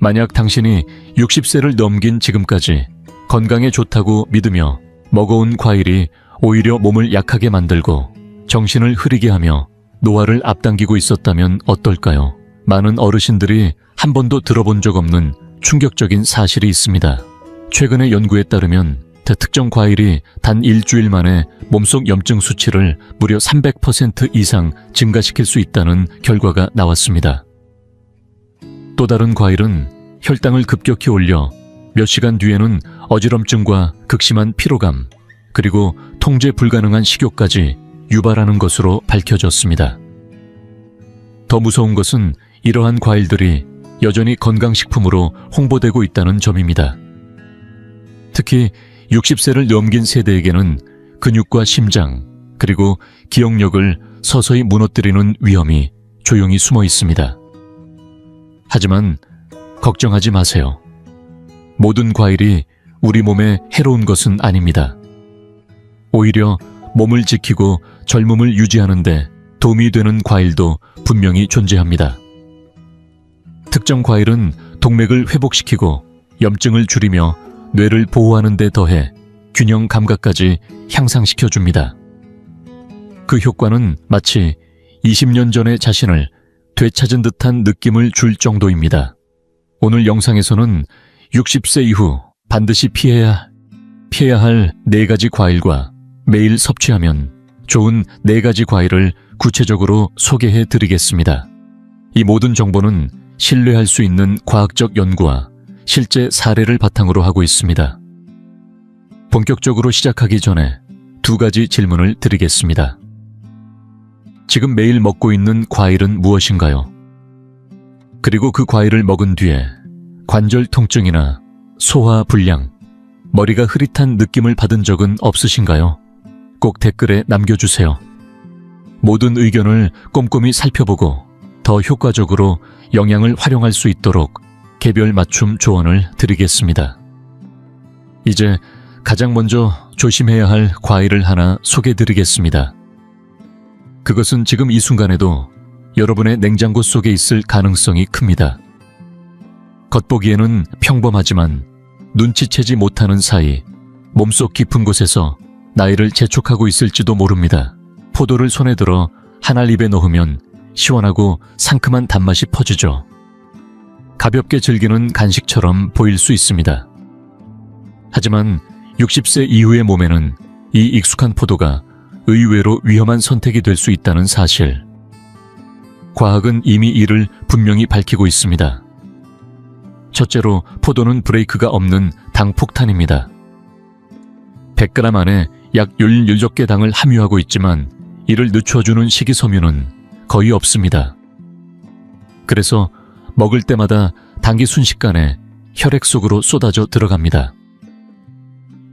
만약 당신이 60세를 넘긴 지금까지 건강에 좋다고 믿으며 먹어온 과일이 오히려 몸을 약하게 만들고 정신을 흐리게 하며 노화를 앞당기고 있었다면 어떨까요? 많은 어르신들이 한 번도 들어본 적 없는 충격적인 사실이 있습니다. 최근의 연구에 따르면 특정 과일이 단 일주일 만에 몸속 염증 수치를 무려 300% 이상 증가시킬 수 있다는 결과가 나왔습니다. 또 다른 과일은 혈당을 급격히 올려 몇 시간 뒤에는 어지럼증과 극심한 피로감, 그리고 통제 불가능한 식욕까지 유발하는 것으로 밝혀졌습니다. 더 무서운 것은 이러한 과일들이 여전히 건강식품으로 홍보되고 있다는 점입니다. 특히 60세를 넘긴 세대에게는 근육과 심장, 그리고 기억력을 서서히 무너뜨리는 위험이 조용히 숨어 있습니다. 하지만 걱정하지 마세요. 모든 과일이 우리 몸에 해로운 것은 아닙니다. 오히려 몸을 지키고 젊음을 유지하는 데 도움이 되는 과일도 분명히 존재합니다. 특정 과일은 동맥을 회복시키고 염증을 줄이며 뇌를 보호하는 데 더해 균형 감각까지 향상시켜줍니다. 그 효과는 마치 20년 전의 자신을 되찾은 듯한 느낌을 줄 정도입니다. 오늘 영상에서는 60세 이후 반드시 피해야 할 4가지 과일과 매일 섭취하면 좋은 4가지 과일을 구체적으로 소개해 드리겠습니다. 이 모든 정보는 신뢰할 수 있는 과학적 연구와 실제 사례를 바탕으로 하고 있습니다. 본격적으로 시작하기 전에 2가지 질문을 드리겠습니다. 지금 매일 먹고 있는 과일은 무엇인가요? 그리고 그 과일을 먹은 뒤에 관절 통증이나 소화 불량, 머리가 흐릿한 느낌을 받은 적은 없으신가요? 꼭 댓글에 남겨주세요. 모든 의견을 꼼꼼히 살펴보고 더 효과적으로 영양을 활용할 수 있도록 개별 맞춤 조언을 드리겠습니다. 이제 가장 먼저 조심해야 할 과일을 하나 소개드리겠습니다. 그것은 지금 이 순간에도 여러분의 냉장고 속에 있을 가능성이 큽니다. 겉보기에는 평범하지만 눈치채지 못하는 사이 몸속 깊은 곳에서 나이를 재촉하고 있을지도 모릅니다. 포도를 손에 들어 한 알 입에 넣으면 시원하고 상큼한 단맛이 퍼지죠. 가볍게 즐기는 간식처럼 보일 수 있습니다. 하지만 60세 이후의 몸에는 이 익숙한 포도가 의외로 위험한 선택이 될 수 있다는 사실. 과학은 이미 이를 분명히 밝히고 있습니다. 첫째로, 포도는 브레이크가 없는 당 폭탄입니다. 100g 안에 약 16개 당을 함유하고 있지만 이를 늦춰주는 식이섬유는 거의 없습니다. 그래서 먹을 때마다 당이 순식간에 혈액 속으로 쏟아져 들어갑니다.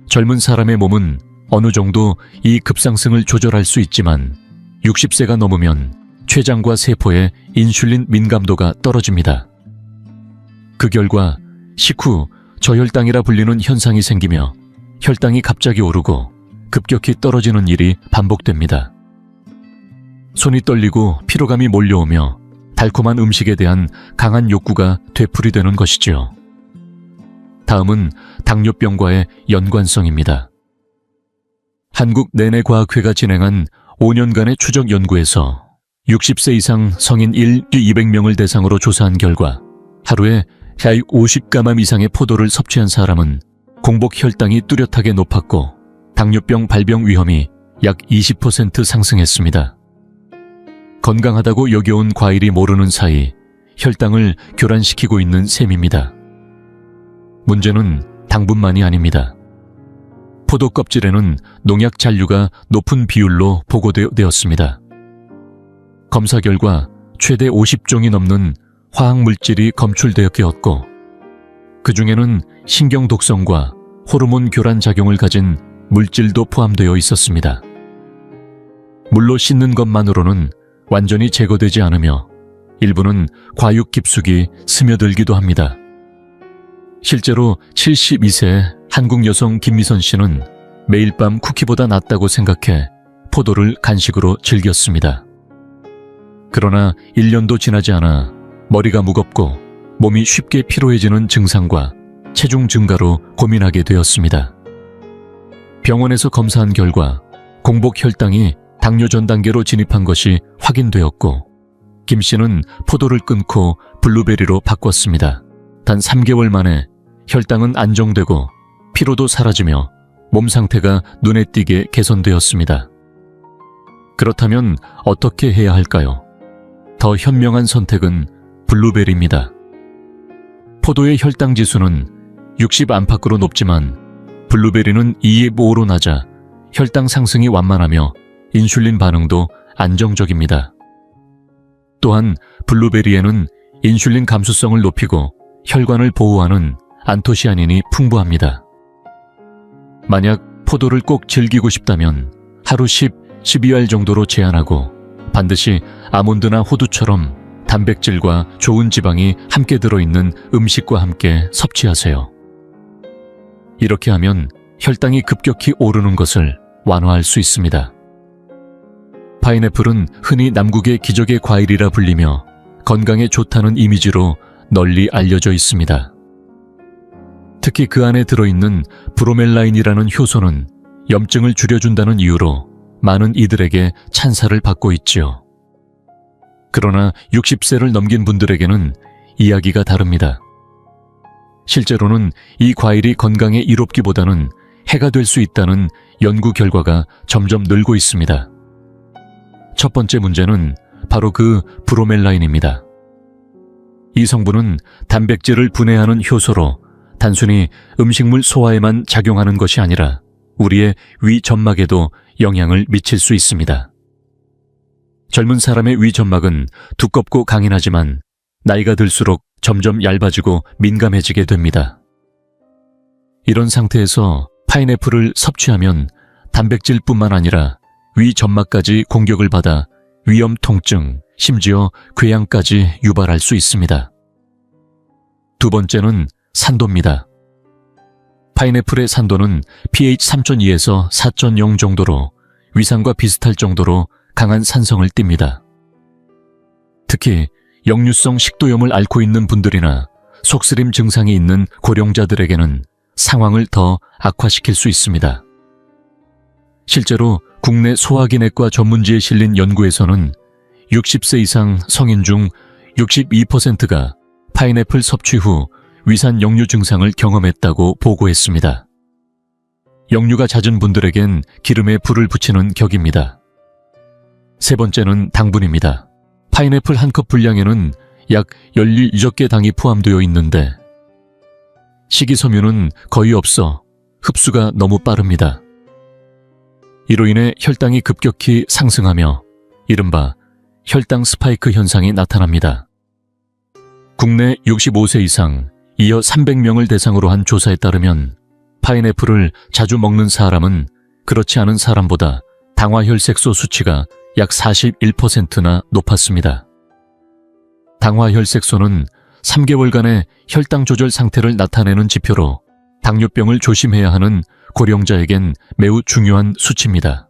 젊은 사람의 몸은 어느 정도 이 급상승을 조절할 수 있지만 60세가 넘으면 췌장과 세포의 인슐린 민감도가 떨어집니다. 그 결과 식후 저혈당이라 불리는 현상이 생기며 혈당이 갑자기 오르고 급격히 떨어지는 일이 반복됩니다. 손이 떨리고 피로감이 몰려오며 달콤한 음식에 대한 강한 욕구가 되풀이되는 것이지요. 다음은 당뇨병과의 연관성입니다. 한국내내과학회가 진행한 5년간의 추적 연구에서 60세 이상 성인 200명을 대상으로 조사한 결과 하루에 약 50g 이상의 포도를 섭취한 사람은 공복 혈당이 뚜렷하게 높았고 당뇨병 발병 위험이 약 20% 상승했습니다. 건강하다고 여겨온 과일이 모르는 사이 혈당을 교란시키고 있는 셈입니다. 문제는 당분만이 아닙니다. 포도 껍질에는 농약 잔류가 높은 비율로 보고되었습니다. 검사 결과 최대 50종이 넘는 화학물질이 검출되었고 그 중에는 신경독성과 호르몬 교란 작용을 가진 물질도 포함되어 있었습니다. 물로 씻는 것만으로는 완전히 제거되지 않으며 일부는 과육 깊숙이 스며들기도 합니다. 실제로 72세 한국 여성 김미선 씨는 매일 밤 쿠키보다 낫다고 생각해 포도를 간식으로 즐겼습니다. 그러나 1년도 지나지 않아 머리가 무겁고 몸이 쉽게 피로해지는 증상과 체중 증가로 고민하게 되었습니다. 병원에서 검사한 결과 공복 혈당이 당뇨 전 단계로 진입한 것이 확인되었고, 김 씨는 포도를 끊고 블루베리로 바꿨습니다. 단 3개월 만에 혈당은 안정되고 피로도 사라지며 몸 상태가 눈에 띄게 개선되었습니다. 그렇다면 어떻게 해야 할까요? 더 현명한 선택은 블루베리입니다. 포도의 혈당 지수는 60 안팎으로 높지만 블루베리는 2에5로 낮아 혈당 상승이 완만하며 인슐린 반응도 안정적입니다. 또한 블루베리에는 인슐린 감수성을 높이고 혈관을 보호하는 안토시아닌이 풍부합니다. 만약 포도를 꼭 즐기고 싶다면 하루 12알 정도로 제한하고 반드시 아몬드나 호두처럼 단백질과 좋은 지방이 함께 들어있는 음식과 함께 섭취하세요. 이렇게 하면 혈당이 급격히 오르는 것을 완화할 수 있습니다. 파인애플은 흔히 남국의 기적의 과일이라 불리며 건강에 좋다는 이미지로 널리 알려져 있습니다. 특히 그 안에 들어있는 브로멜라인이라는 효소는 염증을 줄여준다는 이유로 많은 이들에게 찬사를 받고 있지요. 그러나 60세를 넘긴 분들에게는 이야기가 다릅니다. 실제로는 이 과일이 건강에 이롭기보다는 해가 될 수 있다는 연구 결과가 점점 늘고 있습니다. 첫 번째 문제는 바로 그 브로멜라인입니다. 이 성분은 단백질을 분해하는 효소로 단순히 음식물 소화에만 작용하는 것이 아니라 우리의 위 점막에도 영향을 미칠 수 있습니다. 젊은 사람의 위 점막은 두껍고 강인하지만 나이가 들수록 점점 얇아지고 민감해지게 됩니다. 이런 상태에서 파인애플을 섭취하면 단백질뿐만 아니라 위 점막까지 공격을 받아 위염 통증, 심지어 궤양까지 유발할 수 있습니다. 두 번째는 산도입니다. 파인애플의 산도는 pH 3.2에서 4.0 정도로 위산과 비슷할 정도로 강한 산성을 띱니다. 특히 역류성 식도염을 앓고 있는 분들이나 속쓰림 증상이 있는 고령자들에게는 상황을 더 악화시킬 수 있습니다. 실제로 국내 소화기내과 전문지에 실린 연구에서는 60세 이상 성인 중 62%가 파인애플 섭취 후 위산 역류 증상을 경험했다고 보고했습니다. 역류가 잦은 분들에겐 기름에 불을 붙이는 격입니다. 세 번째는 당분입니다. 파인애플 한 컵 분량에는 약 16개 당이 포함되어 있는데 식이섬유는 거의 없어 흡수가 너무 빠릅니다. 이로 인해 혈당이 급격히 상승하며 이른바 혈당 스파이크 현상이 나타납니다. 국내 65세 이상 이어 300명을 대상으로 한 조사에 따르면 파인애플을 자주 먹는 사람은 그렇지 않은 사람보다 당화혈색소 수치가 약 41%나 높았습니다. 당화혈색소는 3개월간의 혈당 조절 상태를 나타내는 지표로 당뇨병을 조심해야 하는 고령자에겐 매우 중요한 수치입니다.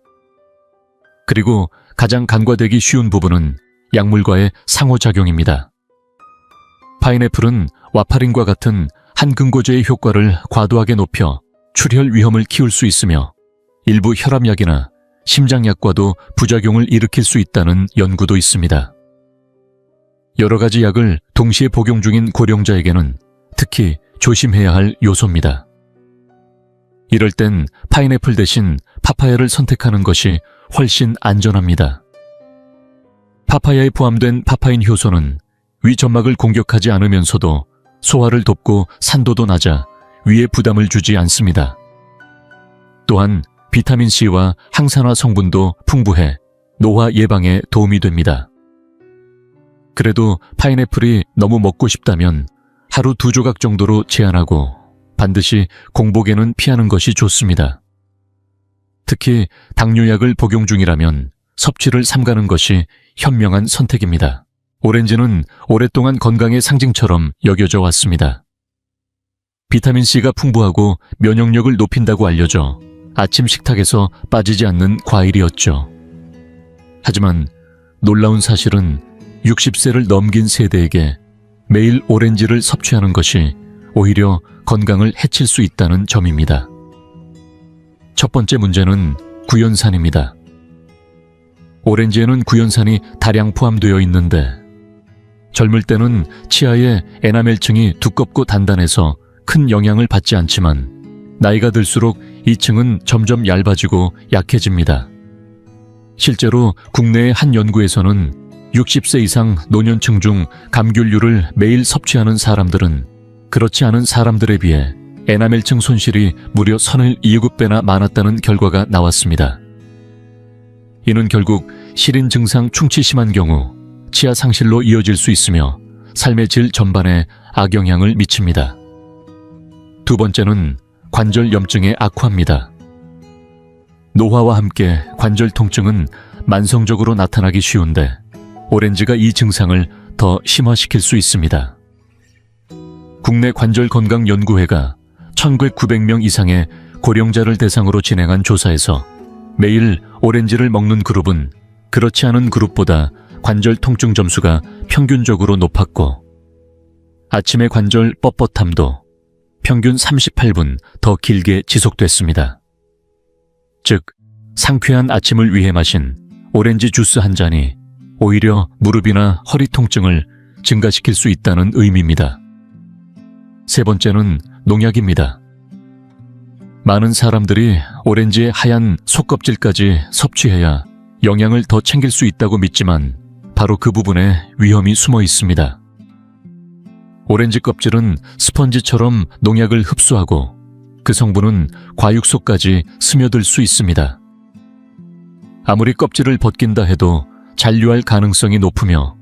그리고 가장 간과되기 쉬운 부분은 약물과의 상호작용입니다. 파인애플은 와파린과 같은 한근고제의 효과를 과도하게 높여 출혈 위험을 키울 수 있으며 일부 혈압약이나 심장약과도 부작용을 일으킬 수 있다는 연구도 있습니다. 여러 가지 약을 동시에 복용 중인 고령자에게는 특히 조심해야 할 요소입니다. 이럴 땐 파인애플 대신 파파야를 선택하는 것이 훨씬 안전합니다. 파파야에 포함된 파파인 효소는 위 점막을 공격하지 않으면서도 소화를 돕고 산도도 낮아 위에 부담을 주지 않습니다. 또한 비타민C와 항산화 성분도 풍부해 노화 예방에 도움이 됩니다. 그래도 파인애플이 너무 먹고 싶다면 하루 2조각 정도로 제한하고 반드시 공복에는 피하는 것이 좋습니다. 특히 당뇨약을 복용 중이라면 섭취를 삼가는 것이 현명한 선택입니다. 오렌지는 오랫동안 건강의 상징처럼 여겨져 왔습니다. 비타민C가 풍부하고 면역력을 높인다고 알려져 아침 식탁에서 빠지지 않는 과일이었죠. 하지만 놀라운 사실은 60세를 넘긴 세대에게 매일 오렌지를 섭취하는 것이 오히려 건강을 해칠 수 있다는 점입니다. 첫 번째 문제는 구연산입니다. 오렌지에는 구연산이 다량 포함되어 있는데 젊을 때는 치아의 에나멜층이 두껍고 단단해서 큰 영향을 받지 않지만 나이가 들수록 이 층은 점점 얇아지고 약해집니다. 실제로 국내의 한 연구에서는 60세 이상 노년층 중 감귤류를 매일 섭취하는 사람들은 그렇지 않은 사람들에 비해 에나멜층 손실이 무려 37배나 많았다는 결과가 나왔습니다. 이는 결국 시린 증상 충치 심한 경우 치아 상실로 이어질 수 있으며 삶의 질 전반에 악영향을 미칩니다. 두 번째는 관절 염증의 악화입니다. 노화와 함께 관절 통증은 만성적으로 나타나기 쉬운데 오렌지가 이 증상을 더 심화시킬 수 있습니다. 국내 관절건강연구회가 1900명 이상의 고령자를 대상으로 진행한 조사에서 매일 오렌지를 먹는 그룹은 그렇지 않은 그룹보다 관절 통증 점수가 평균적으로 높았고 아침의 관절 뻣뻣함도 평균 38분 더 길게 지속됐습니다. 즉, 상쾌한 아침을 위해 마신 오렌지 주스 한 잔이 오히려 무릎이나 허리 통증을 증가시킬 수 있다는 의미입니다. 세 번째는 농약입니다. 많은 사람들이 오렌지의 하얀 속껍질까지 섭취해야 영양을 더 챙길 수 있다고 믿지만 바로 그 부분에 위험이 숨어 있습니다. 오렌지 껍질은 스펀지처럼 농약을 흡수하고 그 성분은 과육 속까지 스며들 수 있습니다. 아무리 껍질을 벗긴다 해도 잔류할 가능성이 높으며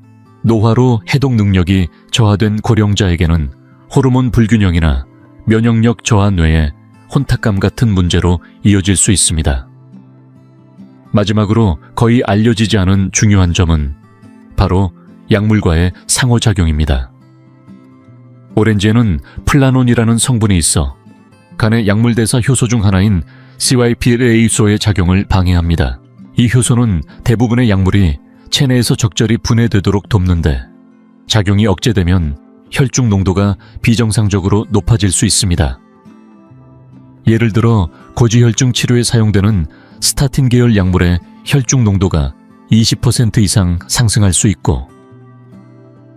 노화로 해독 능력이 저하된 고령자에게는 호르몬 불균형이나 면역력 저하 외에 혼탁감 같은 문제로 이어질 수 있습니다. 마지막으로 거의 알려지지 않은 중요한 점은 바로 약물과의 상호작용입니다. 오렌지에는 플라논이라는 성분이 있어 간의 약물대사 효소 중 하나인 CYP-A소의 작용을 방해합니다. 이 효소는 대부분의 약물이 체내에서 적절히 분해되도록 돕는데 작용이 억제되면 혈중 농도가 비정상적으로 높아질 수 있습니다. 예를 들어 고지혈증 치료에 사용되는 스타틴 계열 약물의 혈중 농도가 20% 이상 상승할 수 있고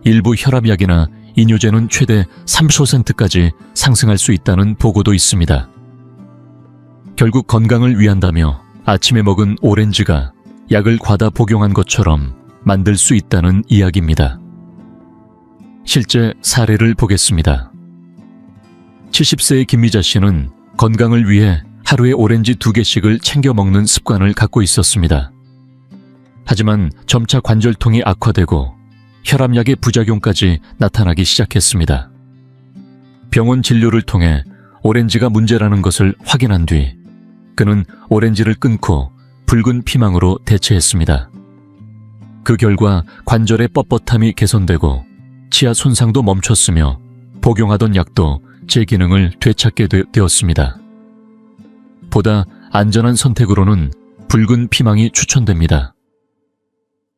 일부 혈압약이나 이뇨제는 최대 30%까지 상승할 수 있다는 보고도 있습니다. 결국 건강을 위한다며 아침에 먹은 오렌지가 약을 과다 복용한 것처럼 만들 수 있다는 이야기입니다. 실제 사례를 보겠습니다. 70세의 김미자 씨는 건강을 위해 하루에 오렌지 2개씩을 챙겨 먹는 습관을 갖고 있었습니다. 하지만 점차 관절통이 악화되고 혈압약의 부작용까지 나타나기 시작했습니다. 병원 진료를 통해 오렌지가 문제라는 것을 확인한 뒤 그는 오렌지를 끊고 붉은 피망으로 대체했습니다. 그 결과 관절의 뻣뻣함이 개선되고 치아 손상도 멈췄으며 복용하던 약도 제 기능을 되찾게 되었습니다. 보다 안전한 선택으로는 붉은 피망이 추천됩니다.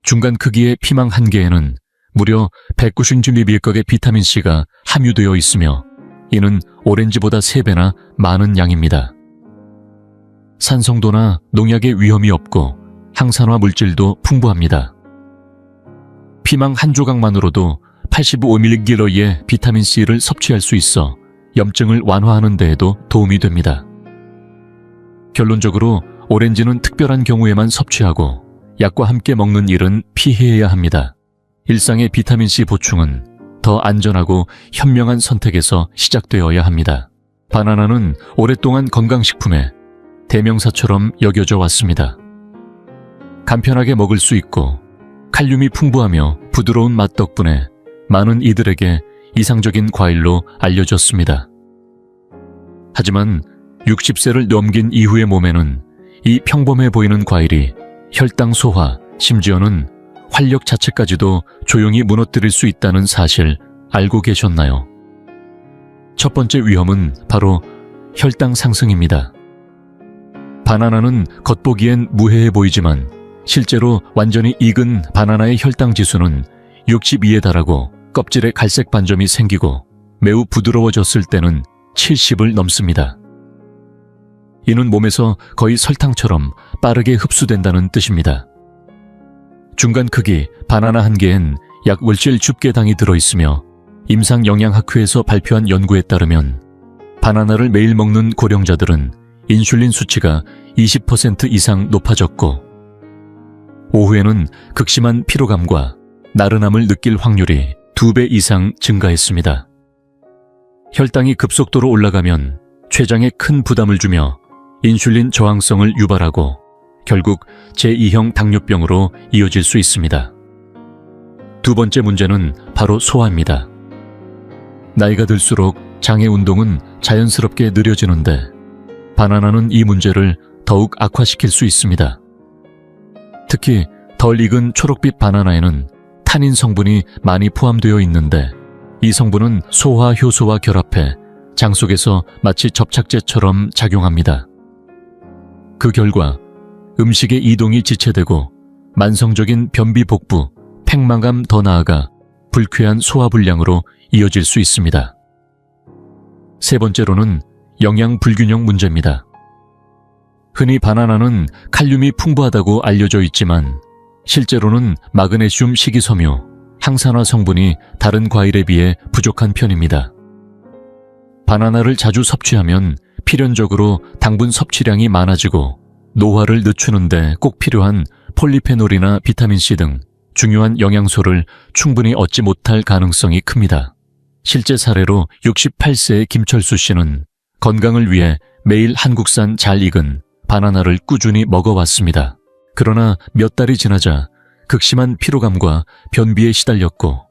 중간 크기의 피망 한 개에는 무려 190mg의 비타민C가 함유되어 있으며 이는 오렌지보다 3배나 많은 양입니다. 산성도나 농약의 위험이 없고 항산화 물질도 풍부합니다. 피망 한 조각만으로도 85mg의 비타민C를 섭취할 수 있어 염증을 완화하는 데에도 도움이 됩니다. 결론적으로 오렌지는 특별한 경우에만 섭취하고 약과 함께 먹는 일은 피해야 합니다. 일상의 비타민C 보충은 더 안전하고 현명한 선택에서 시작되어야 합니다. 바나나는 오랫동안 건강식품의 대명사처럼 여겨져 왔습니다. 간편하게 먹을 수 있고 칼륨이 풍부하며 부드러운 맛 덕분에 많은 이들에게 이상적인 과일로 알려졌습니다. 하지만 60세를 넘긴 이후의 몸에는 이 평범해 보이는 과일이 혈당 소화, 심지어는 활력 자체까지도 조용히 무너뜨릴 수 있다는 사실 알고 계셨나요? 첫 번째 위험은 바로 혈당 상승입니다. 바나나는 겉보기엔 무해해 보이지만 실제로 완전히 익은 바나나의 혈당 지수는 62에 달하고 껍질에 갈색 반점이 생기고 매우 부드러워졌을 때는 70을 넘습니다. 이는 몸에서 거의 설탕처럼 빠르게 흡수된다는 뜻입니다. 중간 크기 바나나 한 개엔 약 월실 줍게당이 들어있으며 임상영양학회에서 발표한 연구에 따르면 바나나를 매일 먹는 고령자들은 인슐린 수치가 20% 이상 높아졌고 오후에는 극심한 피로감과 나른함을 느낄 확률이 2배 이상 증가했습니다. 혈당이 급속도로 올라가면 췌장에 큰 부담을 주며 인슐린 저항성을 유발하고 결국 제2형 당뇨병으로 이어질 수 있습니다. 두 번째 문제는 바로 소화입니다. 나이가 들수록 장의 운동은 자연스럽게 느려지는데 바나나는 이 문제를 더욱 악화시킬 수 있습니다. 특히 덜 익은 초록빛 바나나에는 타닌 성분이 많이 포함되어 있는데 이 성분은 소화 효소와 결합해 장 속에서 마치 접착제처럼 작용합니다. 그 결과 음식의 이동이 지체되고 만성적인 변비 복부, 팽만감 더 나아가 불쾌한 소화불량으로 이어질 수 있습니다. 세 번째로는 영양 불균형 문제입니다. 흔히 바나나는 칼륨이 풍부하다고 알려져 있지만 실제로는 마그네슘 식이섬유, 항산화 성분이 다른 과일에 비해 부족한 편입니다. 바나나를 자주 섭취하면 필연적으로 당분 섭취량이 많아지고 노화를 늦추는데 꼭 필요한 폴리페놀이나 비타민C 등 중요한 영양소를 충분히 얻지 못할 가능성이 큽니다. 실제 사례로 68세의 김철수 씨는 건강을 위해 매일 한국산 잘 익은 바나나를 꾸준히 먹어왔습니다. 그러나 몇 달이 지나자 극심한 피로감과 변비에 시달렸고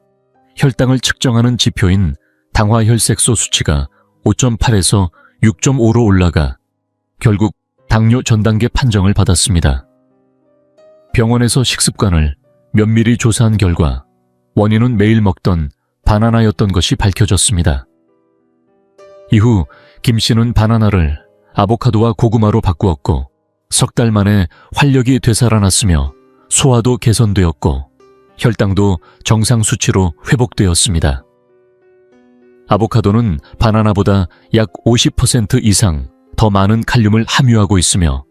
혈당을 측정하는 지표인 당화혈색소 수치가 5.8에서 6.5로 올라가 결국 당뇨 전 단계 판정을 받았습니다. 병원에서 식습관을 면밀히 조사한 결과 원인은 매일 먹던 바나나였던 것이 밝혀졌습니다. 이후 김 씨는 바나나를 아보카도와 고구마로 바꾸었고 석 달 만에 활력이 되살아났으며 소화도 개선되었고 혈당도 정상 수치로 회복되었습니다. 아보카도는 바나나보다 약 50% 이상 더 많은 칼륨을 함유하고 있으며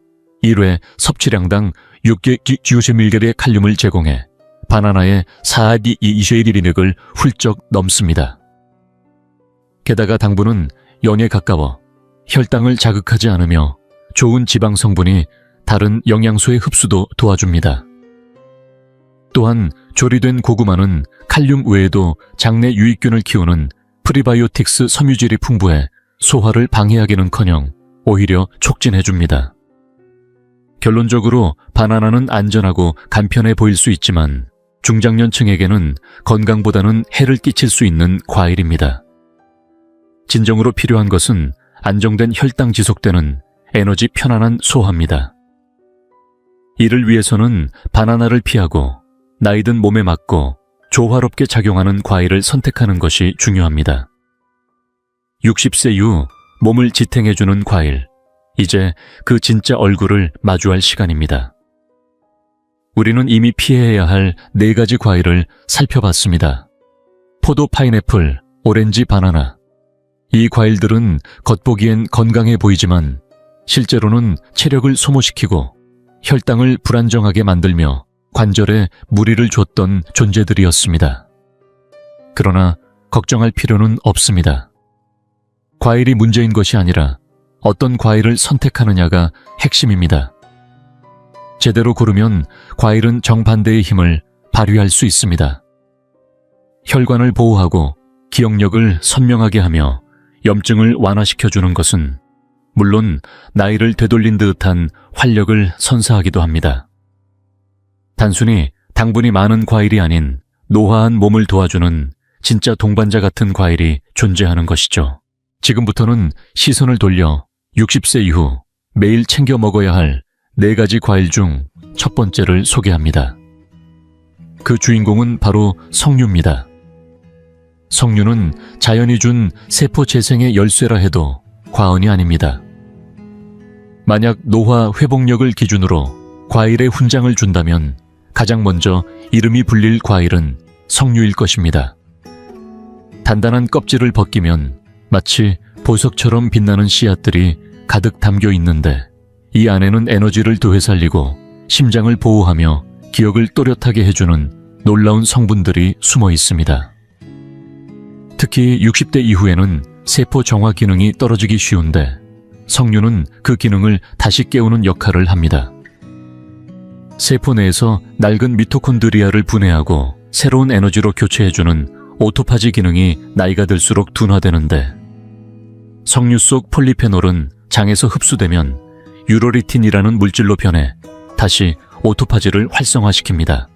1회 섭취량당 690mg의 칼륨을 제공해 바나나의 4D21을 훌쩍 넘습니다. 게다가 당분은 0에 가까워 혈당을 자극하지 않으며 좋은 지방 성분이 다른 영양소의 흡수도 도와줍니다. 또한 조리된 고구마는 칼륨 외에도 장내 유익균을 키우는 프리바이오틱스 섬유질이 풍부해 소화를 방해하기는커녕 오히려 촉진해줍니다. 결론적으로 바나나는 안전하고 간편해 보일 수 있지만 중장년층에게는 건강보다는 해를 끼칠 수 있는 과일입니다. 진정으로 필요한 것은 안정된 혈당 지속되는 에너지 편안한 소화입니다. 이를 위해서는 바나나를 피하고 나이든 몸에 맞고 조화롭게 작용하는 과일을 선택하는 것이 중요합니다. 60세 이후 몸을 지탱해주는 과일, 이제 그 진짜 얼굴을 마주할 시간입니다. 우리는 이미 피해야 할 4가지 과일을 살펴봤습니다. 포도, 파인애플, 오렌지, 바나나. 이 과일들은 겉보기엔 건강해 보이지만 실제로는 체력을 소모시키고 혈당을 불안정하게 만들며 관절에 무리를 줬던 존재들이었습니다. 그러나 걱정할 필요는 없습니다. 과일이 문제인 것이 아니라 어떤 과일을 선택하느냐가 핵심입니다. 제대로 고르면 과일은 정반대의 힘을 발휘할 수 있습니다. 혈관을 보호하고 기억력을 선명하게 하며 염증을 완화시켜주는 것은 물론 나이를 되돌린 듯한 활력을 선사하기도 합니다. 단순히 당분이 많은 과일이 아닌 노화한 몸을 도와주는 진짜 동반자 같은 과일이 존재하는 것이죠. 지금부터는 시선을 돌려 60세 이후 매일 챙겨 먹어야 할 4가지 과일 중 첫 번째를 소개합니다. 그 주인공은 바로 석류입니다. 석류는 자연이 준 세포 재생의 열쇠라 해도 과언이 아닙니다. 만약 노화 회복력을 기준으로 과일에 훈장을 준다면 가장 먼저 이름이 불릴 과일은 석류일 것입니다. 단단한 껍질을 벗기면 마치 보석처럼 빛나는 씨앗들이 가득 담겨 있는데, 이 안에는 에너지를 되살리고 심장을 보호하며 기억을 또렷하게 해주는 놀라운 성분들이 숨어 있습니다. 특히 60대 이후에는 세포 정화 기능이 떨어지기 쉬운데, 석류는 그 기능을 다시 깨우는 역할을 합니다. 세포 내에서 낡은 미토콘드리아를 분해하고 새로운 에너지로 교체해주는 오토파지 기능이 나이가 들수록 둔화되는데, 석류 속 폴리페놀은 장에서 흡수되면 유로리틴이라는 물질로 변해 다시 오토파지를 활성화시킵니다.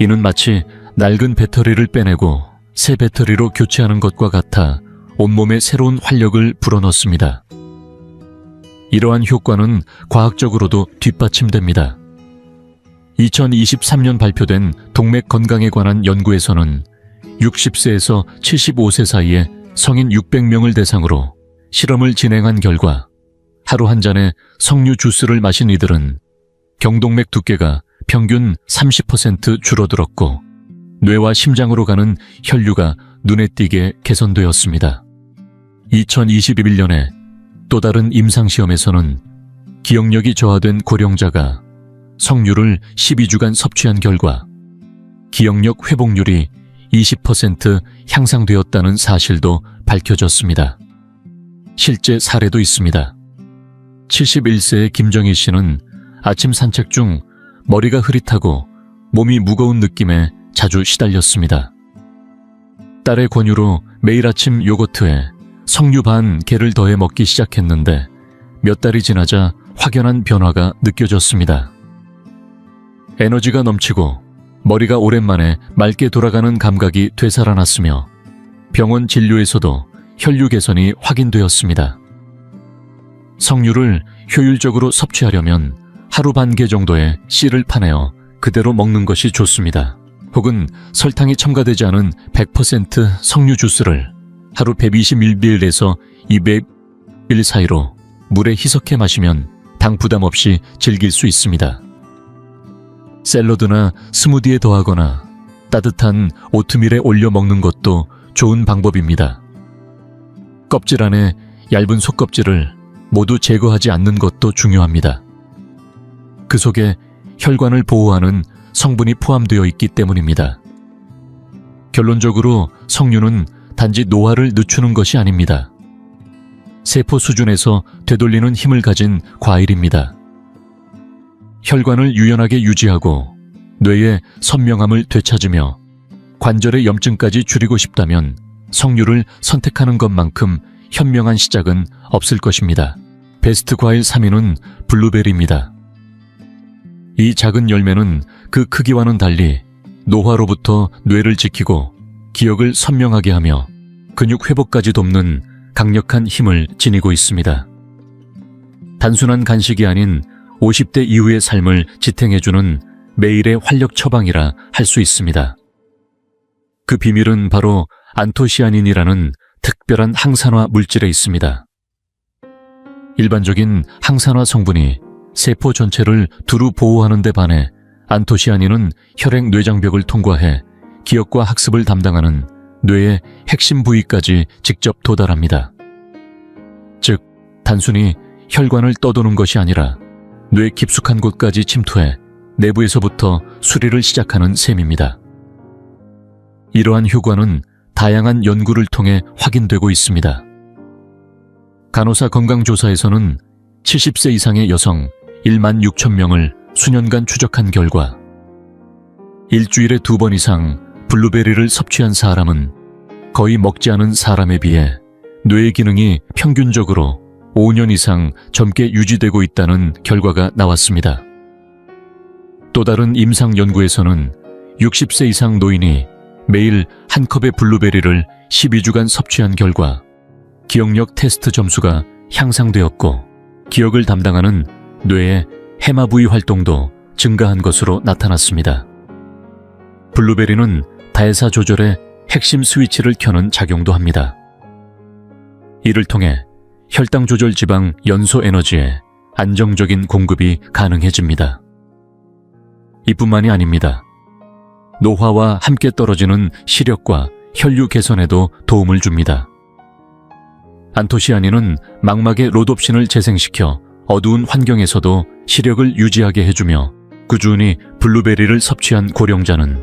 이는 마치 낡은 배터리를 빼내고 새 배터리로 교체하는 것과 같아 온몸에 새로운 활력을 불어넣습니다. 이러한 효과는 과학적으로도 뒷받침됩니다. 2023년 발표된 동맥 건강에 관한 연구에서는 60세에서 75세 사이에 성인 600명을 대상으로 실험을 진행한 결과, 하루 한 잔의 석류 주스를 마신 이들은 경동맥 두께가 평균 30% 줄어들었고, 뇌와 심장으로 가는 혈류가 눈에 띄게 개선되었습니다. 2021년에 또 다른 임상시험에서는 기억력이 저하된 고령자가 석류를 12주간 섭취한 결과 기억력 회복률이 20% 향상되었다는 사실도 밝혀졌습니다. 실제 사례도 있습니다. 71세의 김정희 씨는 아침 산책 중 머리가 흐릿하고 몸이 무거운 느낌에 자주 시달렸습니다. 딸의 권유로 매일 아침 요거트에 석류 반 개를 더해 먹기 시작했는데, 몇 달이 지나자 확연한 변화가 느껴졌습니다. 에너지가 넘치고 머리가 오랜만에 맑게 돌아가는 감각이 되살아났으며, 병원 진료에서도 혈류 개선이 확인되었습니다. 석류를 효율적으로 섭취하려면 하루 반 개 정도의 씨를 파내어 그대로 먹는 것이 좋습니다. 혹은 설탕이 첨가되지 않은 100% 석류 주스를 하루 120ml에서 200ml 사이로 물에 희석해 마시면 당 부담 없이 즐길 수 있습니다. 샐러드나 스무디에 더하거나 따뜻한 오트밀에 올려 먹는 것도 좋은 방법입니다. 껍질 안에 얇은 속껍질을 모두 제거하지 않는 것도 중요합니다. 그 속에 혈관을 보호하는 성분이 포함되어 있기 때문입니다. 결론적으로 석류는 단지 노화를 늦추는 것이 아닙니다. 세포 수준에서 되돌리는 힘을 가진 과일입니다. 혈관을 유연하게 유지하고 뇌의 선명함을 되찾으며 관절의 염증까지 줄이고 싶다면 석류를 선택하는 것만큼 현명한 시작은 없을 것입니다. 베스트 과일 3위는 블루베리입니다. 이 작은 열매는 그 크기와는 달리 노화로부터 뇌를 지키고 기억을 선명하게 하며 근육 회복까지 돕는 강력한 힘을 지니고 있습니다. 단순한 간식이 아닌 50대 이후의 삶을 지탱해주는 매일의 활력 처방이라 할 수 있습니다. 그 비밀은 바로 안토시아닌이라는 특별한 항산화 물질에 있습니다. 일반적인 항산화 성분이 세포 전체를 두루 보호하는 데 반해 안토시아닌은 혈액 뇌장벽을 통과해 기억과 학습을 담당하는 뇌의 핵심 부위까지 직접 도달합니다. 즉, 단순히 혈관을 떠도는 것이 아니라 뇌 깊숙한 곳까지 침투해 내부에서부터 수리를 시작하는 셈입니다. 이러한 효과는 다양한 연구를 통해 확인되고 있습니다. 간호사 건강조사에서는 70세 이상의 여성 1만 6천 명을 수년간 추적한 결과 일주일에 2번 이상 블루베리를 섭취한 사람은 거의 먹지 않은 사람에 비해 뇌의 기능이 평균적으로 5년 이상 젊게 유지되고 있다는 결과가 나왔습니다. 또 다른 임상 연구에서는 60세 이상 노인이 매일 한 컵의 블루베리를 12주간 섭취한 결과 기억력 테스트 점수가 향상되었고 기억을 담당하는 뇌의 해마 부위 활동도 증가한 것으로 나타났습니다. 블루베리는代謝 조절의 핵심 스위치를 켜는 작용도 합니다. 이를 통해 혈당 조절 지방 연소 에너지의 안정적인 공급이 가능해집니다. 이뿐만이 아닙니다. 노화와 함께 떨어지는 시력과 혈류 개선에도 도움을 줍니다. 안토시아닌은 망막의 로놉신을 재생시켜 어두운 환경에서도 시력을 유지하게 해주며 꾸준히 블루베리를 섭취한 고령자는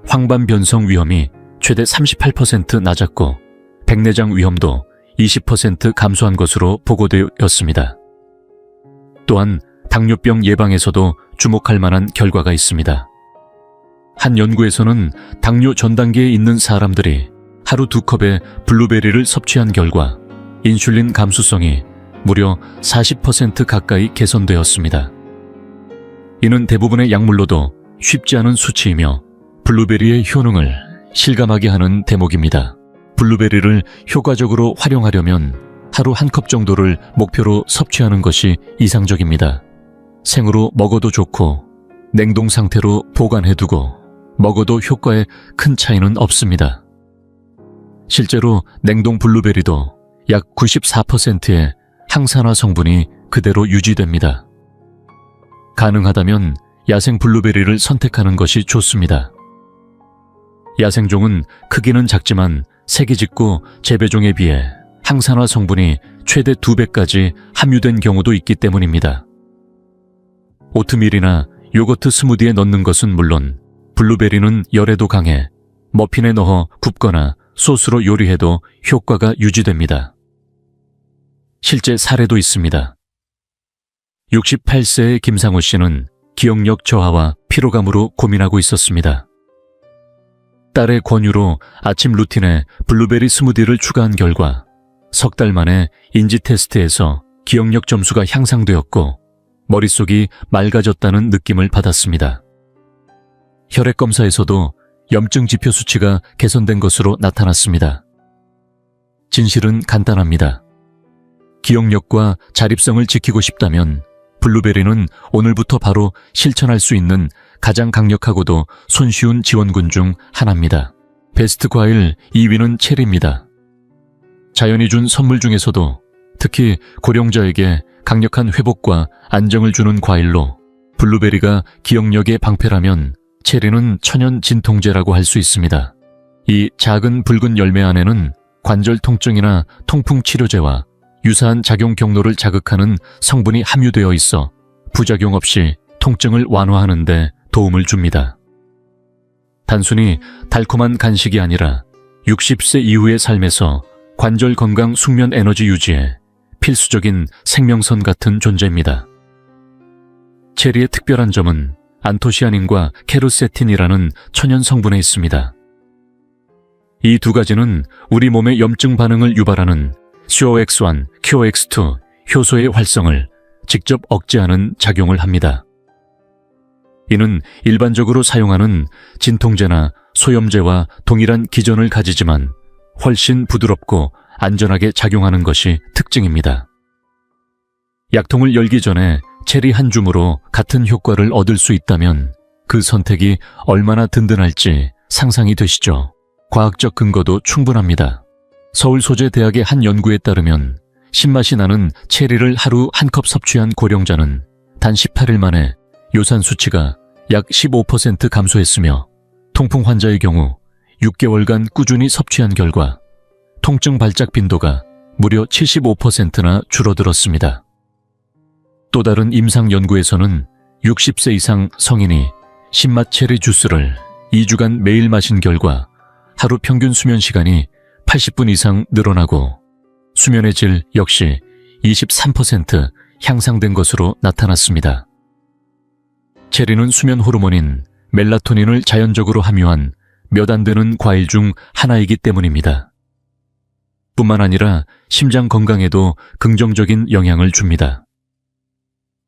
황반 변성 위험이 최대 38% 낮았고 백내장 위험도 20% 감소한 것으로 보고되었습니다. 또한 당뇨병 예방에서도 주목할 만한 결과가 있습니다. 한 연구에서는 당뇨 전 단계에 있는 사람들이 하루 2컵의 블루베리를 섭취한 결과 인슐린 감수성이 무려 40% 가까이 개선되었습니다. 이는 대부분의 약물로도 쉽지 않은 수치이며 블루베리의 효능을 실감하게 하는 대목입니다. 블루베리를 효과적으로 활용하려면 하루 1컵 정도를 목표로 섭취하는 것이 이상적입니다. 생으로 먹어도 좋고 냉동 상태로 보관해두고 먹어도 효과에 큰 차이는 없습니다. 실제로 냉동 블루베리도 약 94%의 항산화 성분이 그대로 유지됩니다. 가능하다면 야생 블루베리를 선택하는 것이 좋습니다. 야생종은 크기는 작지만 세기짓고 재배종에 비해 항산화 성분이 최대 2배까지 함유된 경우도 있기 때문입니다. 오트밀이나 요거트 스무디에 넣는 것은 물론 블루베리는 열에도 강해 머핀에 넣어 굽거나 소스로 요리해도 효과가 유지됩니다. 실제 사례도 있습니다. 68세의 김상우 씨는 기억력 저하와 피로감으로 고민하고 있었습니다. 딸의 권유로 아침 루틴에 블루베리 스무디를 추가한 결과 석 달 만에 인지 테스트에서 기억력 점수가 향상되었고 머릿속이 맑아졌다는 느낌을 받았습니다. 혈액 검사에서도 염증 지표 수치가 개선된 것으로 나타났습니다. 진실은 간단합니다. 기억력과 자립성을 지키고 싶다면 블루베리는 오늘부터 바로 실천할 수 있는 가장 강력하고도 손쉬운 지원군 중 하나입니다. 베스트 과일 2위는 체리입니다. 자연이 준 선물 중에서도 특히 고령자에게 강력한 회복과 안정을 주는 과일로 블루베리가 기억력의 방패라면 체리는 천연 진통제라고 할 수 있습니다. 이 작은 붉은 열매 안에는 관절 통증이나 통풍 치료제와 유사한 작용 경로를 자극하는 성분이 함유되어 있어 부작용 없이 통증을 완화하는 데 도움을 줍니다. 단순히 달콤한 간식이 아니라 60세 이후의 삶에서 관절 건강, 숙면 에너지 유지에 필수적인 생명선 같은 존재입니다. 체리의 특별한 점은 안토시아닌과 케르세틴이라는 천연 성분에 있습니다. 이 두 가지는 우리 몸의 염증 반응을 유발하는 COX1, QOX2 효소의 활성을 직접 억제하는 작용을 합니다. 이는 일반적으로 사용하는 진통제나 소염제와 동일한 기전을 가지지만 훨씬 부드럽고 안전하게 작용하는 것이 특징입니다. 약통을 열기 전에 체리 한 줌으로 같은 효과를 얻을 수 있다면 그 선택이 얼마나 든든할지 상상이 되시죠? 과학적 근거도 충분합니다. 서울소재대학의 한 연구에 따르면 신맛이 나는 체리를 하루 1컵 섭취한 고령자는 단 18일 만에 요산 수치가 약 15% 감소했으며 통풍 환자의 경우 6개월간 꾸준히 섭취한 결과 통증 발작 빈도가 무려 75%나 줄어들었습니다. 또 다른 임상 연구에서는 60세 이상 성인이 신맛 체리 주스를 2주간 매일 마신 결과 하루 평균 수면 시간이 80분 이상 늘어나고 수면의 질 역시 23% 향상된 것으로 나타났습니다. 체리는 수면 호르몬인 멜라토닌을 자연적으로 함유한 몇 안 되는 과일 중 하나이기 때문입니다. 뿐만 아니라 심장 건강에도 긍정적인 영향을 줍니다.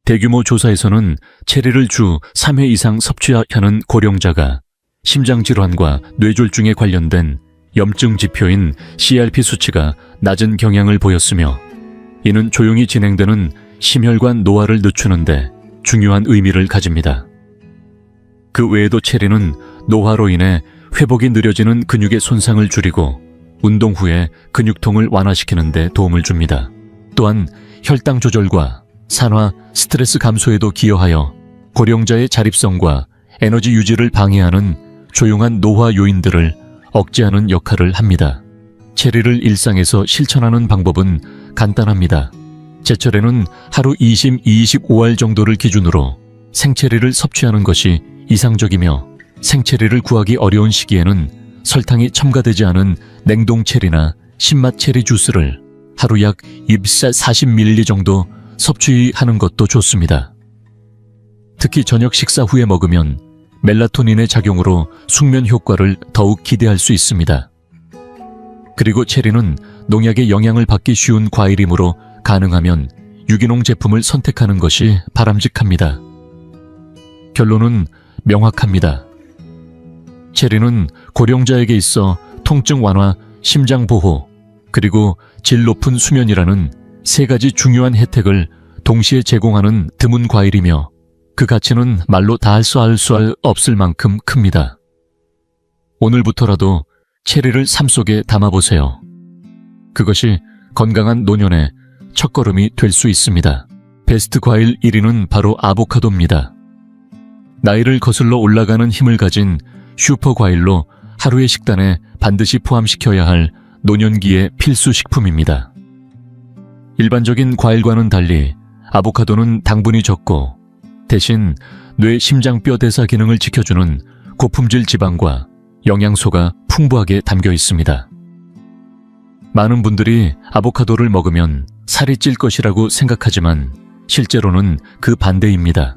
대규모 조사에서는 체리를 주 3회 이상 섭취하는 고령자가 심장질환과 뇌졸중에 관련된 염증 지표인 CRP 수치가 낮은 경향을 보였으며 이는 조용히 진행되는 심혈관 노화를 늦추는데 중요한 의미를 가집니다. 그 외에도 체리는 노화로 인해 회복이 느려지는 근육의 손상을 줄이고 운동 후에 근육통을 완화시키는 데 도움을 줍니다. 또한 혈당 조절과 산화, 스트레스 감소에도 기여하여 고령자의 자립성과 에너지 유지를 방해하는 조용한 노화 요인들을 억제하는 역할을 합니다. 체리를 일상에서 실천하는 방법은 간단합니다. 제철에는 하루 20-25알 정도를 기준으로 생체리를 섭취하는 것이 이상적이며, 생체리를 구하기 어려운 시기에는 설탕이 첨가되지 않은 냉동 체리나 신맛 체리 주스를 하루 약 40ml 정도 섭취하는 것도 좋습니다. 특히 저녁 식사 후에 먹으면 멜라토닌의 작용으로 숙면 효과를 더욱 기대할 수 있습니다. 그리고 체리는 농약의 영향을 받기 쉬운 과일이므로 가능하면 유기농 제품을 선택하는 것이 바람직합니다. 결론은 명확합니다. 체리는 고령자에게 있어 통증 완화, 심장 보호, 그리고 질 높은 수면이라는 세 가지 중요한 혜택을 동시에 제공하는 드문 과일이며, 그 가치는 말로 다할 수 없을 만큼 큽니다. 오늘부터라도 체리를 삶 속에 담아보세요. 그것이 건강한 노년의 첫걸음이 될 수 있습니다. 베스트 과일 1위는 바로 아보카도입니다. 나이를 거슬러 올라가는 힘을 가진 슈퍼 과일로 하루의 식단에 반드시 포함시켜야 할 노년기의 필수 식품입니다. 일반적인 과일과는 달리 아보카도는 당분이 적고, 대신 뇌 심장뼈 대사 기능을 지켜주는 고품질 지방과 영양소가 풍부하게 담겨 있습니다. 많은 분들이 아보카도를 먹으면 살이 찔 것이라고 생각하지만 실제로는 그 반대입니다.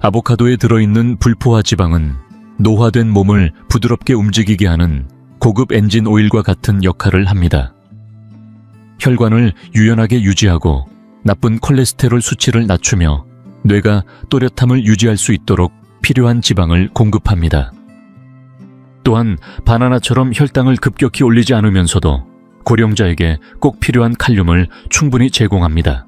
아보카도에 들어있는 불포화 지방은 노화된 몸을 부드럽게 움직이게 하는 고급 엔진 오일과 같은 역할을 합니다. 혈관을 유연하게 유지하고 나쁜 콜레스테롤 수치를 낮추며 뇌가 또렷함을 유지할 수 있도록 필요한 지방을 공급합니다. 또한 바나나처럼 혈당을 급격히 올리지 않으면서도 고령자에게 꼭 필요한 칼륨을 충분히 제공합니다.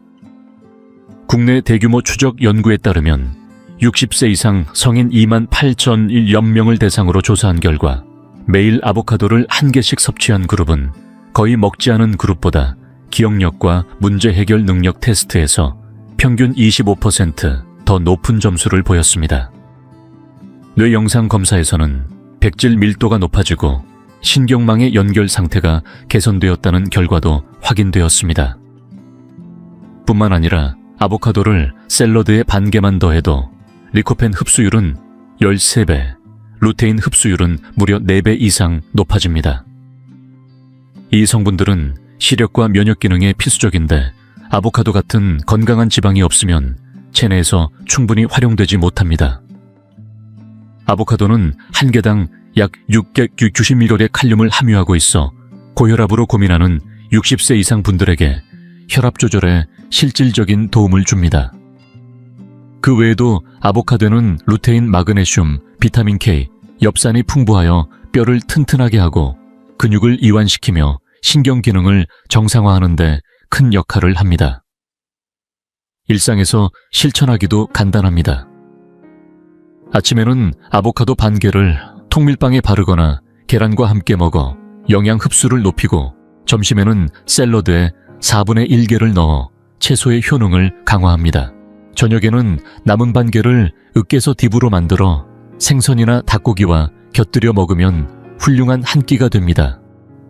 국내 대규모 추적 연구에 따르면 60세 이상 성인 28,000명을 대상으로 조사한 결과 매일 아보카도를 한 개씩 섭취한 그룹은 거의 먹지 않은 그룹보다 기억력과 문제 해결 능력 테스트에서 평균 25% 더 높은 점수를 보였습니다. 뇌 영상 검사에서는 백질 밀도가 높아지고 신경망의 연결 상태가 개선되었다는 결과도 확인되었습니다. 뿐만 아니라 아보카도를 샐러드에 반 개만 더해도 리코펜 흡수율은 13배, 루테인 흡수율은 무려 4배 이상 높아집니다. 이 성분들은 시력과 면역 기능에 필수적인데, 아보카도 같은 건강한 지방이 없으면 체내에서 충분히 활용되지 못합니다. 아보카도는 한 개당 약 690mg의 칼륨을 함유하고 있어 고혈압으로 고민하는 60세 이상 분들에게 혈압 조절에 실질적인 도움을 줍니다. 그 외에도 아보카도는 루테인, 마그네슘, 비타민 K, 엽산이 풍부하여 뼈를 튼튼하게 하고 근육을 이완시키며 신경 기능을 정상화하는 데 큰 역할을 합니다. 일상에서 실천하기도 간단합니다. 아침에는 아보카도 반 개를 통밀빵에 바르거나 계란과 함께 먹어 영양 흡수를 높이고, 점심에는 샐러드에 4분의 1개를 넣어 채소의 효능을 강화합니다. 저녁에는 남은 반 개를 으깨서 딥으로 만들어 생선이나 닭고기와 곁들여 먹으면 훌륭한 한 끼가 됩니다.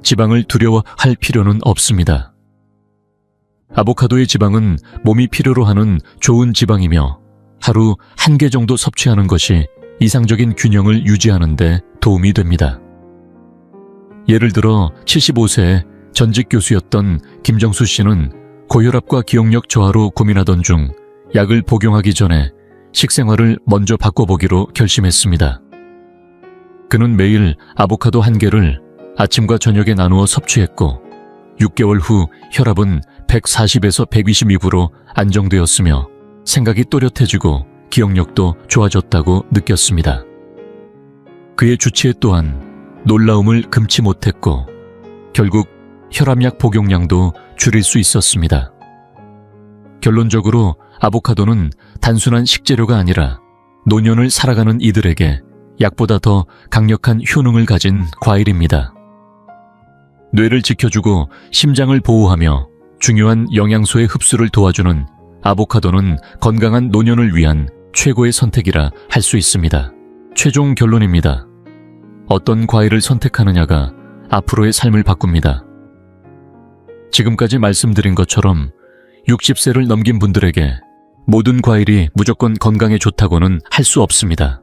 지방을 두려워할 필요는 없습니다. 아보카도의 지방은 몸이 필요로 하는 좋은 지방이며, 하루 1개 정도 섭취하는 것이 이상적인 균형을 유지하는 데 도움이 됩니다. 예를 들어 75세의 전직 교수였던 김정수 씨는 고혈압과 기억력 저하로 고민하던 중 약을 복용하기 전에 식생활을 먼저 바꿔보기로 결심했습니다. 그는 매일 아보카도 1개를 아침과 저녁에 나누어 섭취했고, 6개월 후 혈압은 140에서 120 안정되었으며 생각이 또렷해지고 기억력도 좋아졌다고 느꼈습니다. 그의 주치의 또한 놀라움을 금치 못했고, 결국 혈압약 복용량도 줄일 수 있었습니다. 결론적으로 아보카도는 단순한 식재료가 아니라 노년을 살아가는 이들에게 약보다 더 강력한 효능을 가진 과일입니다. 뇌를 지켜주고 심장을 보호하며 중요한 영양소의 흡수를 도와주는 아보카도는 건강한 노년을 위한 최고의 선택이라 할 수 있습니다. 최종 결론입니다. 어떤 과일을 선택하느냐가 앞으로의 삶을 바꿉니다. 지금까지 말씀드린 것처럼 60세를 넘긴 분들에게 모든 과일이 무조건 건강에 좋다고는 할 수 없습니다.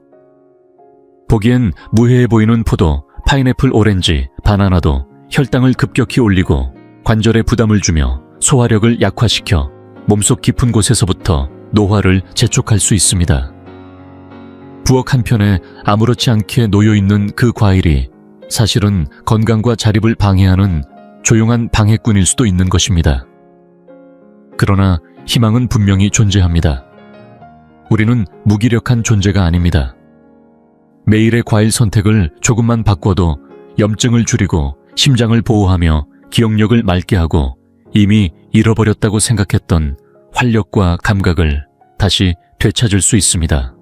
보기엔 무해해 보이는 포도, 파인애플, 오렌지, 바나나도 혈당을 급격히 올리고 관절에 부담을 주며 소화력을 약화시켜 몸속 깊은 곳에서부터 노화를 재촉할 수 있습니다. 부엌 한편에 아무렇지 않게 놓여있는 그 과일이 사실은 건강과 자립을 방해하는 조용한 방해꾼일 수도 있는 것입니다. 그러나 희망은 분명히 존재합니다. 우리는 무기력한 존재가 아닙니다. 매일의 과일 선택을 조금만 바꿔도 염증을 줄이고 심장을 보호하며 기억력을 맑게 하고 이미 잃어버렸다고 생각했던 활력과 감각을 다시 되찾을 수 있습니다.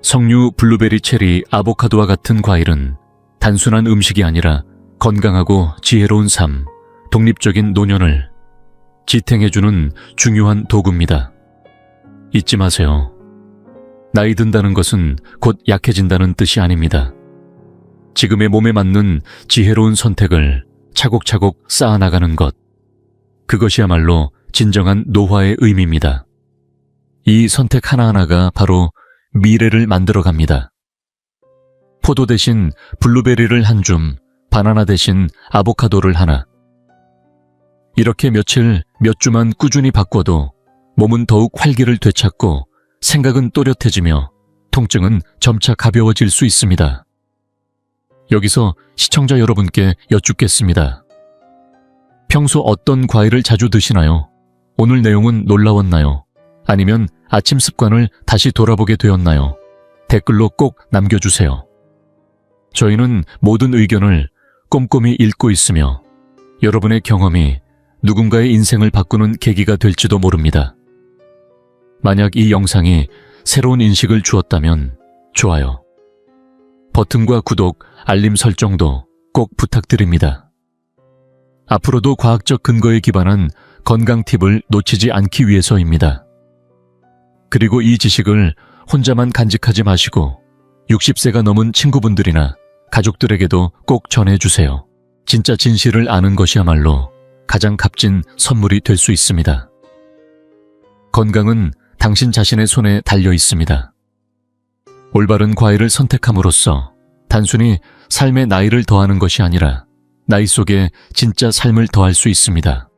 석류, 블루베리, 체리, 아보카도와 같은 과일은 단순한 음식이 아니라 건강하고 지혜로운 삶, 독립적인 노년을 지탱해주는 중요한 도구입니다. 잊지 마세요. 나이 든다는 것은 곧 약해진다는 뜻이 아닙니다. 지금의 몸에 맞는 지혜로운 선택을 차곡차곡 쌓아나가는 것, 그것이야말로 진정한 노화의 의미입니다. 이 선택 하나하나가 바로 미래를 만들어갑니다. 포도 대신 블루베리를 한 줌, 바나나 대신 아보카도를 하나. 이렇게 며칠, 몇 주만 꾸준히 바꿔도 몸은 더욱 활기를 되찾고 생각은 또렷해지며 통증은 점차 가벼워질 수 있습니다. 여기서 시청자 여러분께 여쭙겠습니다. 평소 어떤 과일을 자주 드시나요? 오늘 내용은 놀라웠나요? 아니면 아침 습관을 다시 돌아보게 되었나요? 댓글로 꼭 남겨주세요. 저희는 모든 의견을 꼼꼼히 읽고 있으며 여러분의 경험이 누군가의 인생을 바꾸는 계기가 될지도 모릅니다. 만약 이 영상이 새로운 인식을 주었다면 좋아요, 버튼과 구독, 알림 설정도 꼭 부탁드립니다. 앞으로도 과학적 근거에 기반한 건강 팁을 놓치지 않기 위해서입니다. 그리고 이 지식을 혼자만 간직하지 마시고 60세가 넘은 친구분들이나 가족들에게도 꼭 전해주세요. 진짜 진실을 아는 것이야말로 가장 값진 선물이 될 수 있습니다. 건강은 당신 자신의 손에 달려 있습니다. 올바른 과일을 선택함으로써 단순히 삶의 나이를 더하는 것이 아니라 나이 속에 진짜 삶을 더할 수 있습니다.